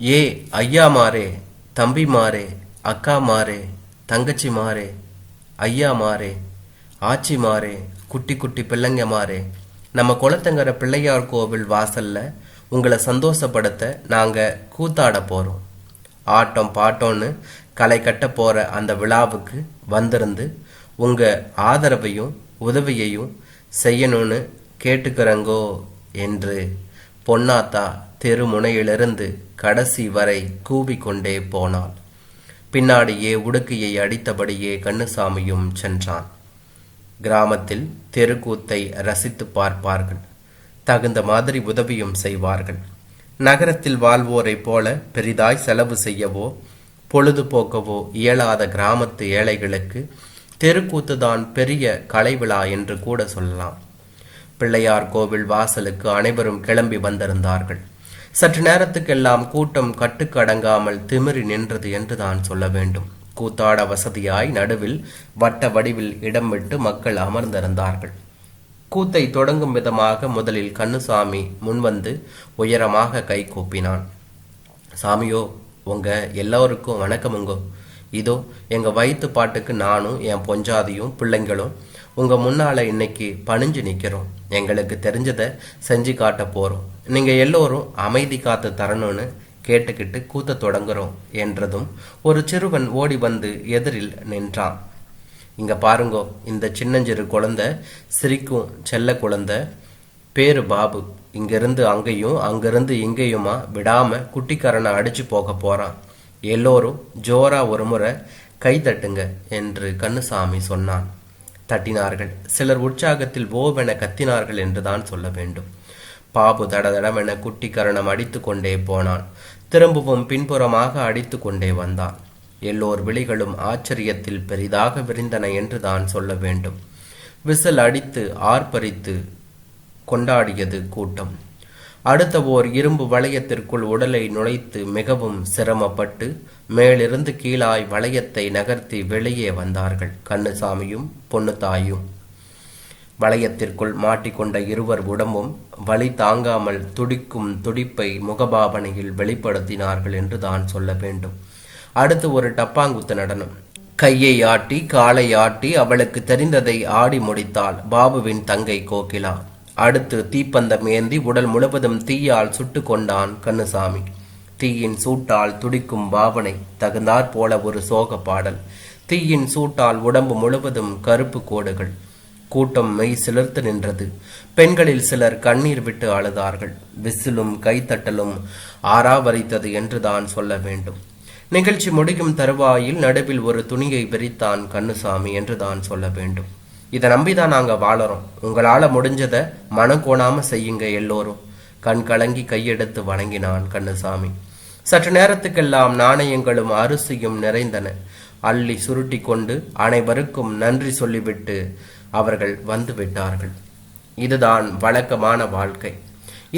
ஏ ஐயாமாரே, தம்பிமாரே, அக்காமாரே, தங்கச்சிமாரே, ஐயாமாரே, ஆச்சிமாரே, குட்டி குட்டி பிள்ளைங்கமாரே, நம்ம குளத்தங்கர பிள்ளையார் கோவில் வாசல்ல உங்களை சந்தோஷப்படுத்த நாங்க கூத்தாட போறோம். ஆட்டம் பாட்டோன்னு களை கட்ட போற அந்த விழாவுக்கு வந்திருந்து உங்க ஆதரவையும் உதவியையும் செய்யணும்னு கேட்டுக்கிறங்கோ என்று பொன்னாத்தா தெருமுனையிலிருந்து கடைசி வரை கூவிக்கொண்டே போனாள். பின்னாடியே உடுக்கையை அடித்தபடியே கண்ணுசாமியும் சென்றான். கிராமத்தில் தெருக்கூத்தை ரசித்து பார்ப்பார்கள், தகுந்த மாதிரி உதவியும் செய்வார்கள். நகரத்தில் வாழ்வோரைப் போல பெரிதாய் செலவு செய்யவோ பொழுதுபோக்கவோ இயலாத கிராமத்து ஏழைகளுக்கு தெருக்கூத்துதான் பெரிய கலைவிழா என்று கூட சொல்லலாம். பிள்ளையார் கோவில் வாசலுக்கு அனைவரும் கிளம்பி வந்திருந்தார்கள். சற்று நேரத்துக்கெல்லாம் கூட்டம் கட்டுக்கு அடங்காமல் திமிரி நின்றது என்று தான் சொல்ல வேண்டும். கூத்தாட வசதியாய் நடுவில் வட்ட வடிவில் இடம் விட்டு மக்கள் அமர்ந்திருந்தார்கள். கூத்தை தொடங்கும் விதமாக முதலில் கண்ணுசாமி முன்வந்து உயரமாக கை கூப்பினான். சாமியோ, உங்க எல்லோருக்கும் வணக்கமுங்கோ. இதோ எங்க வயிற்று பாட்டுக்கு நானும் என் பொஞ்சாதியும் பிள்ளைங்களும் உங்க முன்னால இன்னைக்கு பணிஞ்சு நிக்கிறோம். எங்களுக்கு தெரிஞ்சதை செஞ்சு காட்ட போறோம். நீங்க எல்லோரும் அமைதி காத்து தரணும்னு கேட்டுக்கிட்டு கூத்த தொடங்குறோம் என்றதும் ஒரு சிறுவன் ஓடி வந்து எதிரில் நின்றான். இங்க பாருங்கோ, இந்த சின்னஞ்சிறு குழந்தை, சிரிக்கும் செல்ல குழந்தை, பேரு பாபு. இங்கிருந்து அங்கேயும் அங்கிருந்து இங்கேயுமா விடாம குட்டிக்காரனை அடிச்சு போக போறான். எல்லோரும் ஜோரா ஒரு முறை கை தட்டுங்க என்று கண்ணுசாமி சொன்னான். தட்டினார்கள். சிலர் உற்சாகத்தில் ஓவென கத்தினார்கள் என்றுதான் சொல்ல வேண்டும். பாபு தடதடவென குட்டிக்கரணம் அடித்து கொண்டே போனான். திரும்பவும் பின்புறமாக அடித்து கொண்டே வந்தான். எல்லோர் விழிகளும் ஆச்சரியத்தில் பெரிதாக விரிந்தன என்று தான் சொல்ல வேண்டும். விசில் அடித்து ஆர்ப்பரித்து கொண்டாடியது கூட்டம். அடுத்த ஓர் இரும்பு வளையத்திற்குள் உடலை நுழைத்து மிகவும் சிரமப்பட்டு மேலிருந்து கீழாய் வளையத்தை நகர்த்தி வெளியே வந்தார்கள் கண்ணுசாமியும் பொன்னுத்தாயும். வளையத்திற்குள் மாட்டிக்கொண்ட இருவர் உடம்பும் வலி தாங்காமல் துடிக்கும் துடிப்பை முகபாவனையில் வெளிப்படுத்தினார்கள் என்று தான் சொல்ல வேண்டும். அடுத்து ஒரு டப்பாங்குத்து நடனம். கையை ஆட்டி காலை ஆட்டி அவளுக்கு தெரிந்ததை ஆடி முடித்தாள் பாபுவின் தங்கை கோகிலா. அடுத்து தீப்பந்தம் ஏந்தி உடல் முழுவதும் தீயால் சுட்டு கொண்டான் கண்ணுசாமி. தீயின் சூட்டால் துடிக்கும் பாவனை தகுந்தாற் போல ஒரு சோக பாடல். தீயின் சூட்டால் உடம்பு முழுவதும் கருப்பு கோடுகள். கூட்டம் மெய் சிலிர்த்து நின்றது. பெண்களில் சிலர் கண்ணீர் விட்டு அழுதார்கள். விசிலும் கைத்தட்டலும் ஆறாவரித்தது என்றுதான் சொல்ல வேண்டும். நிகழ்ச்சி முடிக்கும் தருவாயில் நடுவில் ஒரு துணியை விரித்தான் கண்ணுசாமி என்றுதான் சொல்ல வேண்டும். இதை நம்பிதான் நாங்க வாழறோம். உங்களால முடிஞ்சதை மனம் கோணாம செய்யுங்க எல்லோரும். கண் கலங்கி கையெடுத்து வணங்கினான் கண்ணுசாமி. சற்று நேரத்துக்கெல்லாம் நாணயங்களும் அரிசியும் நிறைந்தன. அள்ளி சுருட்டி கொண்டு அனைவருக்கும் நன்றி சொல்லிவிட்டு அவர்கள் வந்து விட்டார்கள். இதுதான் வழக்கமான வாழ்க்கை.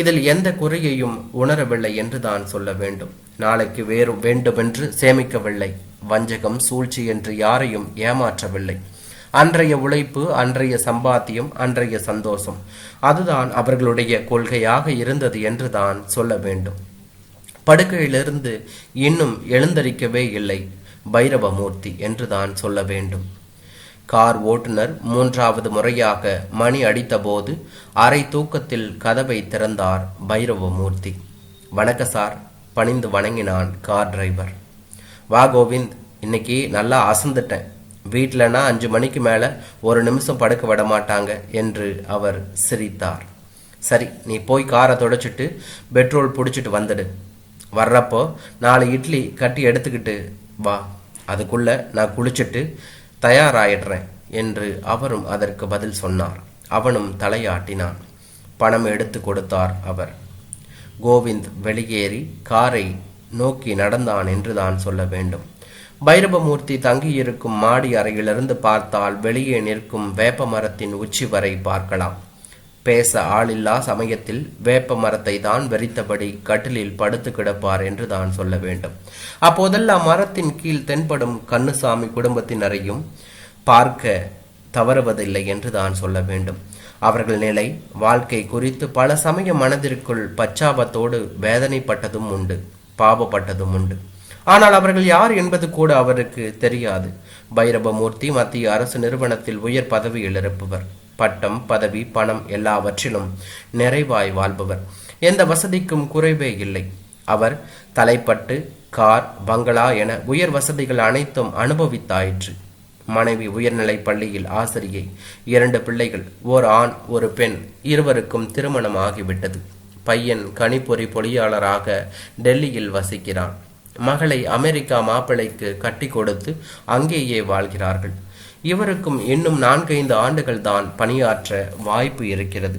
இதில் எந்த குறையையும் உணரவில்லை என்று தான் சொல்ல வேண்டும். நாளைக்கு வேறு வேண்டுமென்று சேமிக்கவில்லை. வஞ்சகம் சூழ்ச்சி என்று யாரையும் ஏமாற்றவில்லை. அன்றைய உழைப்பு, அன்றைய சம்பாத்தியம், அன்றைய சந்தோஷம், அதுதான் அவர்களுடைய கொள்கையாக இருந்தது என்று தான் சொல்ல வேண்டும். படுக்கையிலிருந்து இன்னும் எழுந்தரிக்கவே இல்லை பைரவமூர்த்தி என்று தான் சொல்ல வேண்டும். கார் ஓட்டுநர் 3வது முறையாக மணி அடித்தபோது அரை தூக்கத்தில் கதவை திறந்தார் பைரவமூர்த்தி. வணக்க சார், பணிந்து வணங்கினான் கார் டிரைவர். வா கோவிந்த், இன்னைக்கு நல்லா அசந்துட்டேன். வீட்டிலனா 5 மணிக்கு மேலே ஒரு நிமிஷம் படுக்க விட மாட்டாங்க என்று அவர் சிரித்தார். சரி, நீ போய் காரை தொடச்சிட்டு பெட்ரோல் பிடிச்சிட்டு வந்துடு. வர்றப்போ 4 இட்லி கட்டி எடுத்துக்கிட்டு வா. அதுக்குள்ள நான் குளிச்சுட்டு தயாராயிடுறேன் என்று அவரும் அதற்கு பதில் சொன்னார். அவனும் தலையாட்டினான். பணம் எடுத்து கொடுத்தார் அவர். கோவிந்த் வெளியேறி காரை நோக்கி நடந்தான் என்று தான் சொல்ல வேண்டும். பைரவமூர்த்தி தங்கியிருக்கும் மாடி அறையிலிருந்து பார்த்தால் வெளியே நிற்கும் வேப்ப மரத்தின் உச்சி வரை பார்க்கலாம். பேச ஆளில்லா சமயத்தில் வேப்ப மரத்தை தான் வெறித்தபடி கட்டிலில் படுத்து கிடப்பார் என்று தான் சொல்ல வேண்டும். அப்போதெல்லாம் மரத்தின் கீழ் தென்படும் கண்ணுசாமி குடும்பத்தினரையும் பார்க்க தவறுவதில்லை என்று தான் சொல்ல வேண்டும். அவர்கள் நிலை வாழ்க்கை குறித்து பல சமயம் மனதிற்குள் பச்சாபத்தோடு வேதனைப்பட்டதும் உண்டு. பாவப்பட்டதும் உண்டு. ஆனால் அவர்கள் யார் என்பது கூட அவருக்கு தெரியாது. பைரவமூர்த்தி மத்திய அரசு நிறுவனத்தில் உயர் பதவியில் இருப்பவர். பட்டம், பதவி, பணம் எல்லாவற்றிலும் நிறைவாய் வாழ்பவர். எந்த வசதிக்கும் குறைவே இல்லை. அவர் தலைப்பட்டு கார், பங்களா என உயர் வசதிகள் அனைத்தும் அனுபவித்தாயிற்று. மனைவி உயர்நிலை பள்ளியில் ஆசிரியை, 2 பிள்ளைகள், ஓர் ஆண் ஒரு பெண், இருவருக்கும் திருமணம் ஆகிவிட்டது. பையன் கணிப்பொறி பொறியாளராக டெல்லியில் வசிக்கிறான். மகளை அமெரிக்கா மாப்பிளைக்கு கட்டி கொடுத்து அங்கேயே வாழ்கிறார்கள். இவருக்கும் இன்னும் 4-5 ஆண்டுகள் தான் பணியாற்ற வாய்ப்பு இருக்கிறது.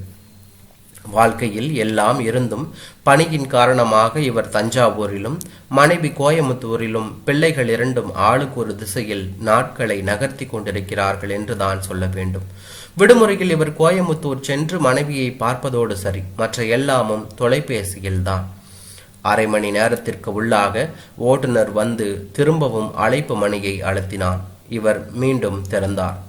வாழ்க்கையில் எல்லாம் இருந்தும் பணியின் காரணமாக இவர் தஞ்சாவூரிலும் மனைவி கோயமுத்தூரிலும் பிள்ளைகள் 2 ஆளுக்கு ஒரு திசையில் நாட்களை நகர்த்தி கொண்டிருக்கிறார்கள் என்று தான் சொல்ல வேண்டும். விடுமுறையில் இவர் கோயமுத்தூர் சென்று மனைவியை பார்ப்பதோடு சரி, மற்ற எல்லாமும் தொலைபேசியில்தான். அரை மணி நேரத்திற்கு உள்ளாக ஓட்டுநர் வந்து திரும்பவும் அழைப்பு மணியை அழுத்தினான். இவர் மீண்டும் திறந்தார்.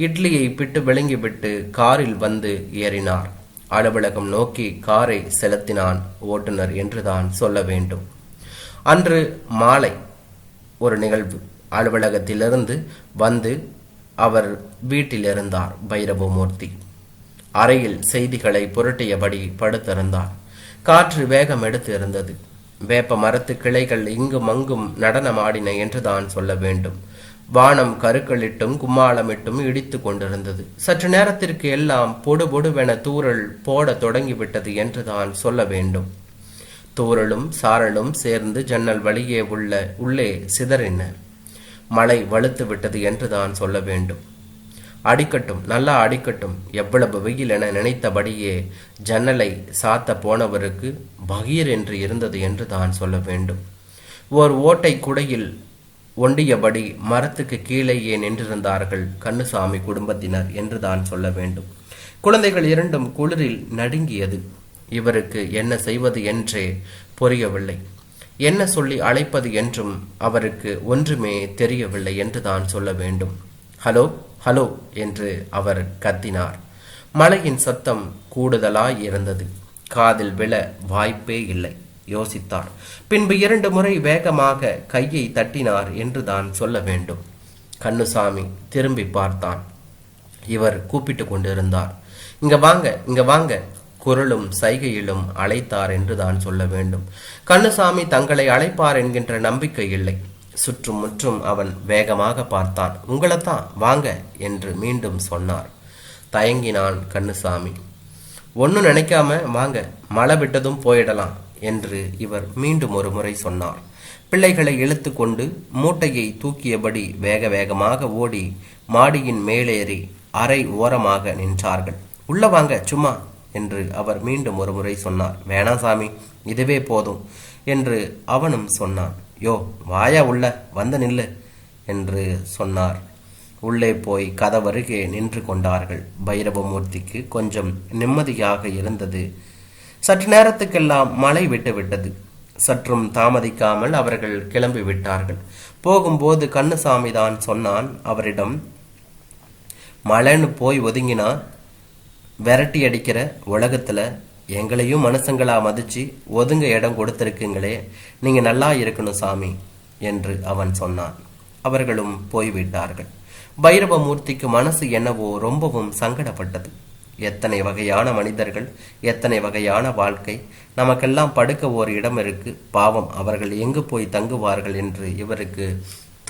இட்லியை பிட்டு விழுங்கிவிட்டு காரில் வந்து ஏறினார். அலுவலகம் நோக்கி காரை செலுத்தினான் ஓட்டுநர் என்றுதான் சொல்ல வேண்டும். அன்று மாலை ஒரு நிகழ்வு. அலுவலகத்திலிருந்து வந்து அவர் வீட்டில் இருந்தார். பைரவமூர்த்தி அறையில் செய்திகளை புரட்டியபடி படுத்திருந்தார். காற்று வேகம் எடுத்து இருந்தது. வேப்ப மரத்து கிளைகள் இங்கும் அங்கும் நடனமாடின என்றுதான் சொல்ல வேண்டும். வானம் கருக்களிட்டும் கும்மாளமிட்டும் இடித்து கொண்டிருந்தது. சற்று நேரத்திற்கு எல்லாம் பொடு பொடுவென தூறல் போட தொடங்கிவிட்டது என்றுதான் சொல்ல வேண்டும். தூறலும் சாரலும் சேர்ந்து ஜன்னல் வழியே உள்ளே சிதறின. மழை வலுத்து விட்டது என்றுதான் சொல்ல வேண்டும். அடிக்கட்டும், நல்லா அடிக்கட்டும், எவ்வளவு வெயில் என நினைத்தபடியே ஜன்னலை சாத்த போனவருக்கு பகீர் என்று இருந்தது என்று தான் சொல்ல வேண்டும். ஓர் ஓட்டை குடையில் ஒண்டியபடி மரத்துக்கு கீழேயே நின்றிருந்தார்கள் கண்ணுசாமி குடும்பத்தினர் என்று தான் சொல்ல வேண்டும். குழந்தைகள் 2 குளிரில் நடுங்கியது. இவருக்கு என்ன செய்வது என்றே புரியவில்லை. என்ன சொல்லி அழைப்பது என்றும் அவருக்கு ஒன்றுமே தெரியவில்லை என்று தான் சொல்ல வேண்டும். ஹலோ ஹலோ என்று அவர் கத்தினார். மழையின் சத்தம் கூடுதலாய் இருந்தது. காதில் விழ வாய்ப்பே இல்லை. யோசித்தார். பின்பு 2 முறை வேகமாக கையை தட்டினார் என்று தான் சொல்ல வேண்டும். கண்ணுசாமி திரும்பி பார்த்தான். இவர் கூப்பிட்டு கொண்டிருந்தார். இங்க வாங்க, இங்க வாங்க, குரலும் சைகையிலும் அழைத்தார் என்று தான் சொல்ல வேண்டும். கண்ணுசாமி தங்களை அழைப்பார் என்கின்ற நம்பிக்கை இல்லை. சுற்றும் முற்றும் அவன் வேகமாக பார்த்தான். உங்களைத்தான், வாங்க என்று மீண்டும் சொன்னார். தயங்கினான் கண்ணுசாமி. ஒன்னும் நினைக்காம வாங்க, மழை விட்டதும் போயிடலாம் என்று இவர் மீண்டும் ஒரு முறை சொன்னார். பிள்ளைகளை இழுத்து கொண்டு மூட்டையை தூக்கியபடி வேக வேகமாக ஓடி மாடியின் மேலேறி அறை ஓரமாக நின்றார்கள். உள்ள வாங்க சும்மா என்று அவர் மீண்டும் ஒரு முறை சொன்னார். வேணாம் சாமி, இதுவே போதும் என்று அவனும் சொன்னான். யோ வாயா, உள்ள வந்து நில்லு என்று சொன்னார். உள்ளே போய் கதவருகே நின்று கொண்டார்கள். பைரவமூர்த்திக்கு கொஞ்சம் நிம்மதியாக இருந்தது. சற்று நேரத்துக்கெல்லாம் மழை விட்டுவிட்டது. சற்றும் தாமதிக்காமல் அவர்கள் கிளம்பி விட்டார்கள். போகும்போது கண்ணுசாமி தான் சொன்னான் அவரிடம், மழைன்னு போய் ஒதுங்கினா விரட்டி அடிக்கிற உலகத்துல எங்களையும் மனுஷங்களா மதிச்சு ஒதுங்க இடம் கொடுத்திருக்குங்களே, நீங்க நல்லா இருக்கணும் சாமி என்று அவன் சொன்னான். அவர்களும் போய்விட்டார்கள். பைரவமூர்த்திக்கு மனசு என்னவோ ரொம்பவும் சங்கடப்பட்டது. எத்தனை வகையான மனிதர்கள், எத்தனை வகையான வாழ்க்கை, நமக்கெல்லாம் படுக்க ஓர் இடம் இருக்கு, பாவம் அவர்கள் எங்கு போய் தங்குவார்கள் என்று இவருக்கு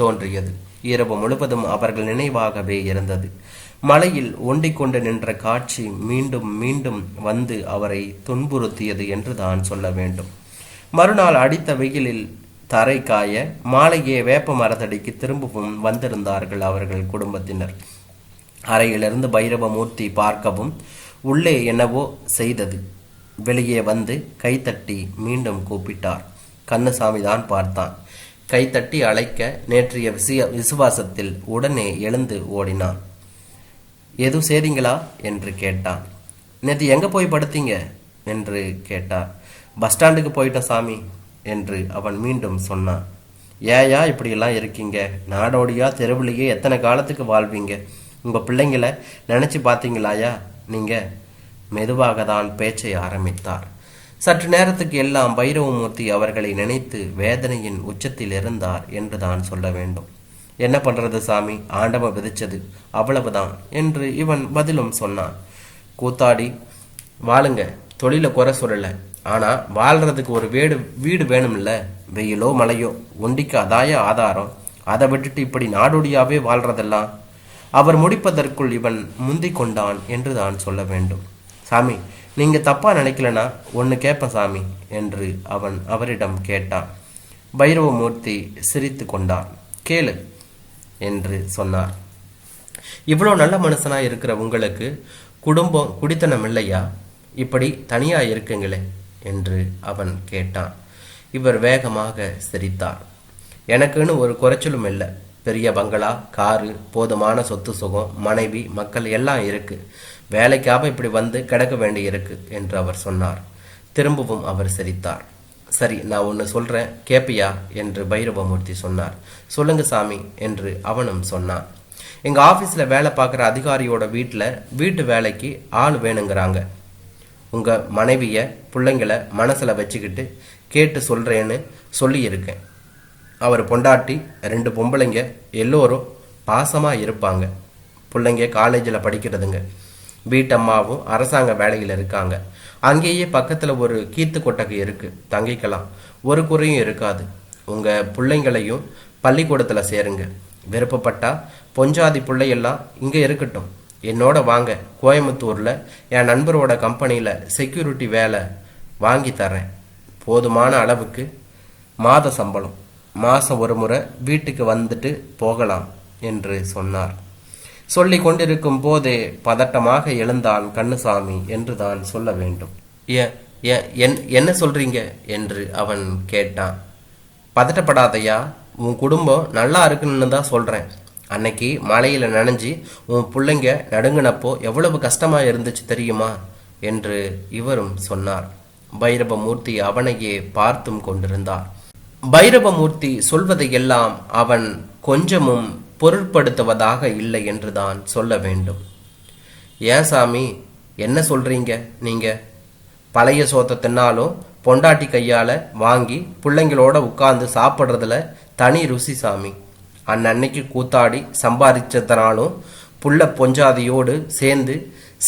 தோன்றியது. இரவு முழுவதும் அவர்கள் நினைவாகவே இருந்தது. மலையில் ஒண்டிக்கொண்டு நின்ற காட்சி மீண்டும் மீண்டும் வந்து அவரை துன்புறுத்தியது என்று தான் சொல்ல வேண்டும். மறுநாள் அடித்த வெயிலில் தரை காய மாலையே வேப்ப மரத்தடிக்கு திரும்பவும் வந்திருந்தார்கள் அவர்கள் குடும்பத்தினர். அறையிலிருந்து பைரவமூர்த்தி பார்க்கவும் உள்ளே என்னவோ செய்தது. வெளியே வந்து கைத்தட்டி மீண்டும் கூப்பிட்டார். கண்ணுசாமி தான் பார்த்தான். கைத்தட்டி அழைக்க நேற்றைய விசுவாசத்தில் உடனே எழுந்து ஓடினான். எதுவும் செய்தீங்களா என்று கேட்டான். நேற்று எங்கே போய் படுத்தீங்க என்று கேட்டார். பஸ் ஸ்டாண்டுக்கு போயிட்டோம் சாமி என்று அவன் மீண்டும் சொன்னான். ஏயா இப்படியெல்லாம் இருக்கீங்க? நாடோடியா தெருவிலேயே எத்தனை காலத்துக்கு வாழ்வீங்க? உங்கள் பிள்ளைங்களை நினச்சி பார்த்தீங்களாயா நீங்கள்? மெதுவாக தான் பேச்சை ஆரம்பித்தார். சற்று நேரத்துக்கு எல்லாம் பைரவமூர்த்தி அவர்களை நினைத்து வேதனையின் உச்சத்தில் இருந்தார் என்றுதான் சொல்ல வேண்டும். என்ன பண்றது சாமி, ஆண்டவன் விதிச்சது, அவ்வளவுதான் என்று இவன் பதிலும் சொன்னான். கூத்தாடி, வாழுங்க, தொழில குறை சொல்லல, ஆனா வாழ்றதுக்கு ஒரு வீடு வேணும்ல. வெயிலோ மழையோ ஒண்டிக்கு அதாய ஆதாரம். அதை விட்டுட்டு இப்படி நாடோடியாவே வாழ்றதெல்லாம். அவர் முடிப்பதற்குள் இவன் முந்தி கொண்டான் என்றுதான் சொல்ல வேண்டும். சாமி, நீங்க தப்பா நினைக்கலனா ஒன்னு கேட்பேன் சாமி என்று அவன் அவரிடம் கேட்டான். பைரவமூர்த்தி சிரித்து கொண்டான். கேளு என்று சொன்னார். இவ்வளோ நல்ல மனுஷனா இருக்கிற உங்களுக்கு குடும்பம் குடித்தனம் இல்லையா? இப்படி தனியா இருக்குங்களே என்று அவன் கேட்டான். இவர் வேகமாக சிரித்தார். எனக்குன்னு ஒரு குறைச்சலும் இல்லை. பெரிய பங்களா, காரு, போதுமான சொத்து சுகம், மனைவி, மக்கள் எல்லாம் இருக்கு. வேலைக்காக இப்படி வந்து கிடக்க வேண்டி இருக்கு என்று அவர் சொன்னார். திரும்பவும் அவர் சிரித்தார். சரி, நான் ஒன்று சொல்றேன், கேப்பியா என்று பைரவமூர்த்தி சொன்னார். சொல்லுங்க சாமி என்று அவனும் சொன்னான். எங்க ஆபீஸ்ல வேலை பார்க்குற அதிகாரியோட வீட்டு வேலைக்கு ஆள் வேணுங்கிறாங்க. உங்க மனைவிய பிள்ளைங்களை மனசுல வச்சுக்கிட்டு கேட்டு சொல்றேன்னு சொல்லியிருக்கேன். அவர் பொண்டாட்டி 2 பொம்பளைங்க, எல்லோரும் பாசமா இருப்பாங்க. பிள்ளைங்க காலேஜில் படிக்கிறதுங்க. வீட்டம்மாவும் அரசாங்க வேலையில் இருக்காங்க. அங்கேயே பக்கத்துல ஒரு கீத்து கொட்டகை இருக்கு, தங்கிக்கலாம். ஒரு குறையும் இருக்காது. உங்க பிள்ளைங்களையும் பள்ளிக்கூடத்துல சேருங்க. விருப்பப்பட்டா பொஞ்சாதி பிள்ளையெல்லாம் இங்க இருக்கட்டும், என்னோட வாங்க. கோயம்புத்தூர்ல என் நண்பரோட கம்பெனியில செக்யூரிட்டி வேலை வாங்கி தரேன். போதுமான அளவுக்கு மாத சம்பளம். மாசம் ஒரு முறை வீட்டுக்கு வந்துட்டு போகலாம் என்று சொன்னார். சொல்லி கொண்டிருக்கும் போதே பதட்டமாக எழுந்தான் கண்ணுசாமி என்றுதான் சொல்ல வேண்டும். என்ன சொல்றீங்க என்று அவன் கேட்டான். பதட்டப்படாதையா, உன் குடும்பம் நல்லா இருக்குன்னு தான் சொல்றேன். அன்னைக்கு மழையில நனைஞ்சி உன் பிள்ளைங்க நடுங்கினப்போ எவ்வளவு கஷ்டமா இருந்துச்சு தெரியுமா என்று இவரும் சொன்னார். பைரவமூர்த்தி அவனையே பார்த்தும் கொண்டிருந்தார். பைரவமூர்த்தி சொல்வதையெல்லாம் அவன் கொஞ்சமும் பொருட்படுத்துவதாக இல்லை என்றுதான் சொல்ல வேண்டும். ஏன் சாமி, என்ன சொல்றீங்க நீங்க? பழைய சோத்தை தின்னாலும் பொண்டாட்டி கையால வாங்கி பிள்ளைங்களோட உட்கார்ந்து சாப்பிட்றதுல தனி ருசி சாமி. அன்னன்னைக்கு கூத்தாடி சம்பாதிச்சதுனாலும் புள்ள பொஞ்சாதியோடு சேர்ந்து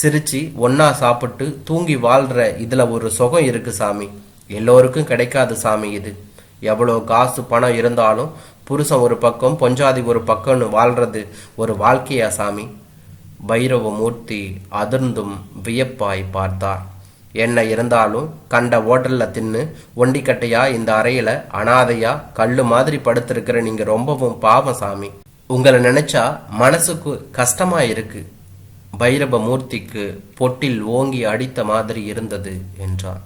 சிரிச்சு ஒன்னா சாப்பிட்டு தூங்கி வாழ்ற இதுல ஒரு சுகம் இருக்கு சாமி. எல்லோருக்கும் கிடைக்காது சாமி இது. எவ்வளோ காசு பணம் இருந்தாலும் புருஷன் ஒரு பக்கம் பொஞ்சாதி ஒரு பக்கம்னு வாழ்றது ஒரு வாழ்க்கையா சாமி? பைரவமூர்த்தி அதிர்ந்தும் வியப்பாய் பார்த்தார். என்ன இருந்தாலும் கண்ட ஓட்டல்ல தின்னு ஒண்டிக்கட்டையா இந்த அறையில அனாதையா கல்லு மாதிரி படுத்திருக்கிற நீங்க ரொம்பவும் பாவம் சாமி. உங்களை நினைச்சா மனசுக்கு கஷ்டமா இருக்கு. பைரவமூர்த்திக்கு பொட்டில் ஓங்கி அடித்த மாதிரி இருந்தது என்றான்.